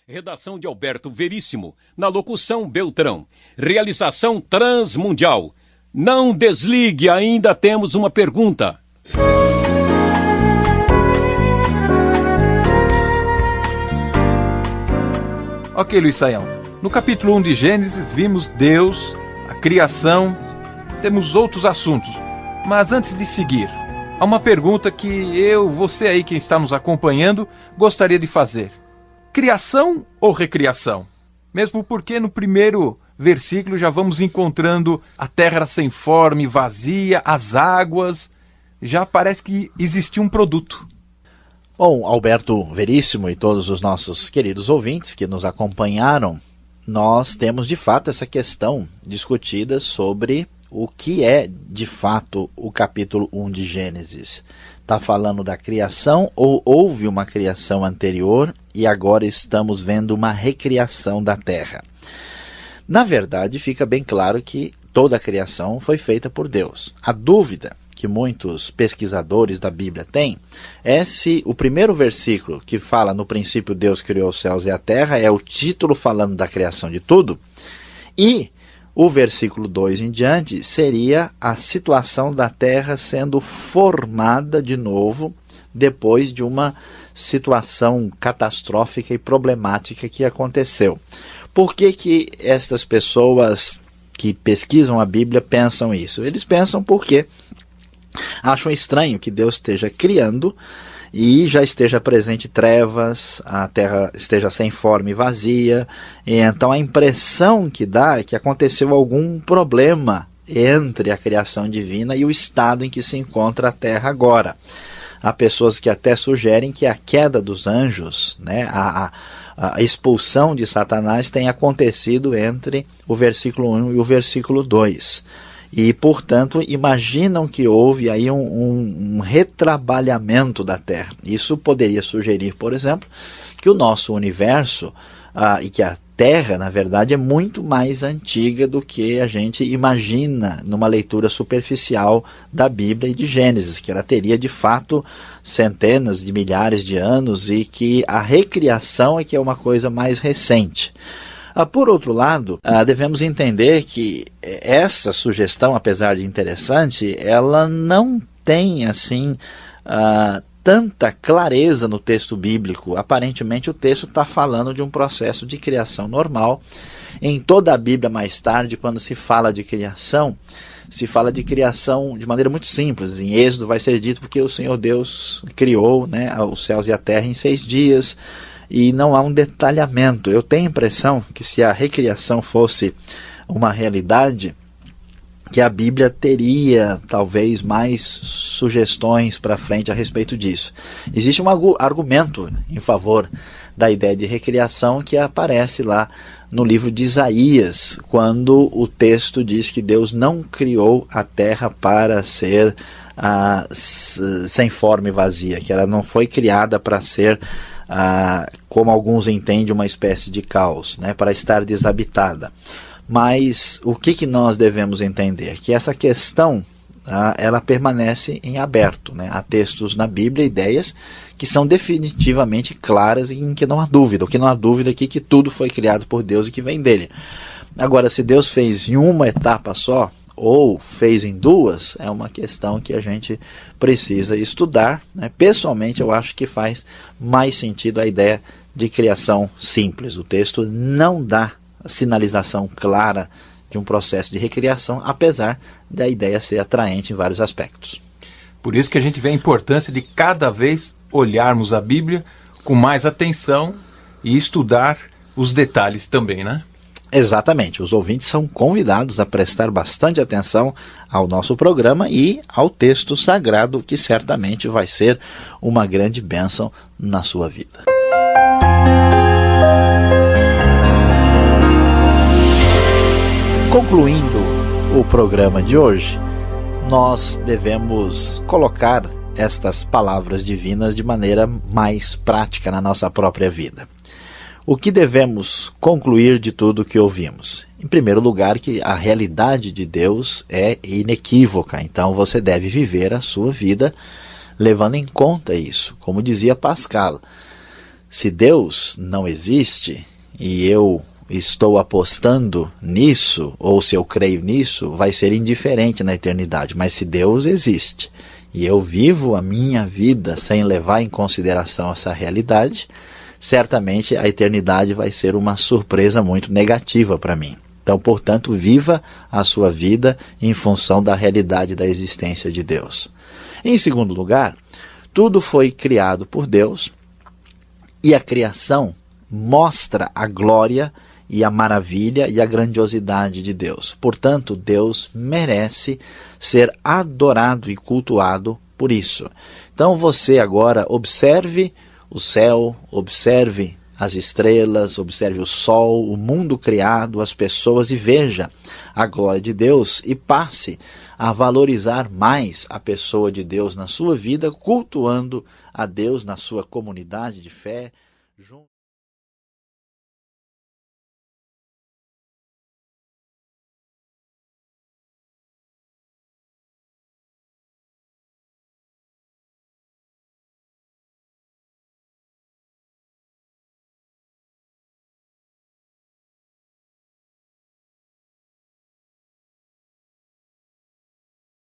Redação de Alberto Veríssimo, na locução Beltrão. Realização Transmundial. Não desligue, ainda temos uma pergunta. Ok, Luiz Saião. No capítulo 1 de Gênesis, vimos Deus, a criação, temos outros assuntos. Mas antes de seguir, há uma pergunta que você aí, quem está nos acompanhando, gostaria de fazer. Criação ou recriação? Mesmo porque no primeiro versículo já vamos encontrando a terra sem forma e vazia, as águas, já parece que existia um produto. Bom, Alberto Veríssimo e todos os nossos queridos ouvintes que nos acompanharam, nós temos de fato essa questão discutida sobre o que é de fato o capítulo 1 de Gênesis. Está falando da criação ou houve uma criação anterior e agora estamos vendo uma recriação da terra? Na verdade, fica bem claro que toda a criação foi feita por Deus. A dúvida que muitos pesquisadores da Bíblia têm é se o primeiro versículo que fala no princípio Deus criou os céus e a terra é o título falando da criação de tudo, e o versículo 2 em diante seria a situação da terra sendo formada de novo depois de uma situação catastrófica e problemática que aconteceu. Por que estas pessoas que pesquisam a Bíblia pensam isso? Eles pensam porque acham estranho que Deus esteja criando e já esteja presente trevas, a terra esteja sem forma e vazia, e então a impressão que dá é que aconteceu algum problema entre a criação divina e o estado em que se encontra a terra agora. Há pessoas que até sugerem que a queda dos anjos, né, a expulsão de Satanás tenha acontecido entre o versículo 1 e o versículo 2. E, portanto, imaginam que houve aí um retrabalhamento da Terra. Isso poderia sugerir, por exemplo, que o nosso universo e que a Terra, na verdade, é muito mais antiga do que a gente imagina numa leitura superficial da Bíblia e de Gênesis, que ela teria, de fato, centenas de milhares de anos e que a recriação é que é uma coisa mais recente. Por outro lado, devemos entender que essa sugestão, apesar de interessante, ela não tem assim tanta clareza no texto bíblico. Aparentemente o texto está falando de um processo de criação normal. Em toda a Bíblia mais tarde, quando se fala de criação, se fala de criação de maneira muito simples. Em Êxodo vai ser dito porque o Senhor Deus criou, né, os céus e a terra em 6 dias. E não há um detalhamento. Eu tenho a impressão que se a recriação fosse uma realidade, que a Bíblia teria talvez mais sugestões para frente a respeito disso. Existe um argumento em favor da ideia de recriação que aparece lá no livro de Isaías, quando o texto diz que Deus não criou a terra para ser sem forma e vazia, que ela não foi criada para ser como alguns entendem, uma espécie de caos, né, para estar desabitada. Mas o que nós devemos entender? Que essa questão ela permanece em aberto, né? Há textos na Bíblia, ideias que são definitivamente claras e em que não há dúvida. O que não há dúvida aqui é que tudo foi criado por Deus e que vem dele. Agora, se Deus fez em uma etapa só, ou fez em 2, é uma questão que a gente precisa estudar, né? Pessoalmente, eu acho que faz mais sentido a ideia de criação simples. O texto não dá sinalização clara de um processo de recriação, apesar da ideia ser atraente em vários aspectos. Por isso que a gente vê a importância de cada vez olharmos a Bíblia com mais atenção e estudar os detalhes também, né? Exatamente, os ouvintes são convidados a prestar bastante atenção ao nosso programa e ao texto sagrado, que certamente vai ser uma grande bênção na sua vida. Concluindo o programa de hoje, nós devemos colocar estas palavras divinas de maneira mais prática na nossa própria vida. O que devemos concluir de tudo o que ouvimos? Em primeiro lugar, que a realidade de Deus é inequívoca, então você deve viver a sua vida levando em conta isso. Como dizia Pascal, Se Deus não existe e eu estou apostando nisso, ou se eu creio nisso, vai ser indiferente na eternidade. Mas se Deus existe e eu vivo a minha vida sem levar em consideração essa realidade, certamente a eternidade vai ser uma surpresa muito negativa para mim. Então, portanto, viva a sua vida em função da realidade da existência de Deus. Em segundo lugar, tudo foi criado por Deus e a criação mostra a glória e a maravilha e a grandiosidade de Deus. Portanto, Deus merece ser adorado e cultuado por isso. Então você agora observe o céu, observe as estrelas, observe o sol, o mundo criado, as pessoas e veja a glória de Deus e passe a valorizar mais a pessoa de Deus na sua vida, cultuando a Deus na sua comunidade de fé.